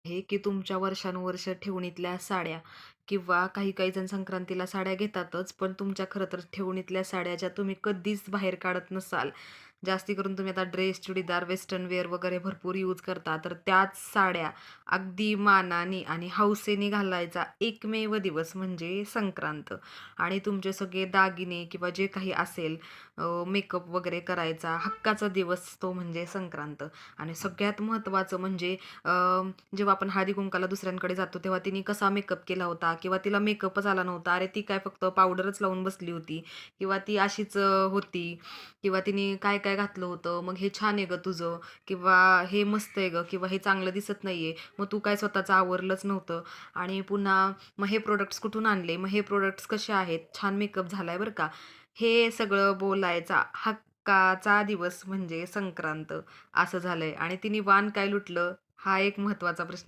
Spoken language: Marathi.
आहे, की तुमच्या वर्षानुवर्ष ठेवणीतल्या साड्या किंवा काही काही जण संक्रांतीला साड्या घेतातच, पण तुमच्या खरं तर ठेवणीतल्या साड्या ज्या तुम्ही कधीच बाहेर काढत नसाल, जास्ती करून तुम्ही आता ड्रेस, चुडीदार, वेस्टर्न वेअर वगैरे भरपूर यूज करता, तर त्याच साड्या अगदी मानाने आणि हौसेने घालायचा एकमेव दिवस म्हणजे संक्रांत. आणि तुमचे सगळे दागिने किंवा जे काही असेल, मेकअप वगैरे करायचा हक्काचा दिवस तो म्हणजे संक्रांत. आणि सगळ्यात महत्त्वाचं म्हणजे जेव्हा आपण हळदी-कुंकवाला दुसऱ्यांकडे जातो, तेव्हा तिने कसा मेकअप केला होता किंवा तिला मेकअपच आला नव्हता. अरे, ती काय फक्त पावडरच लावून बसली होती किंवा ती अशीच होती किंवा तिने काय-काय घातलं होतं. मग हे छान आहे गं तुझं किंवा हे मस्त आहे गं किंवा हे चांगलं दिसत नाहीये. मग तू काय स्वतःचं आवरलंच नव्हतं आणि पुन्हा मग हे प्रॉडक्ट्स कुठून आणले? मग हे प्रॉडक्ट्स कसे आहेत? छान मेकअप झालाय बरं का. हे सगळं बोलायचा हक्काचा दिवस म्हणजे संक्रांत असं झालंय आणि तिने वाण काय लुटलं? हा एक महत्त्वाचा प्रश्न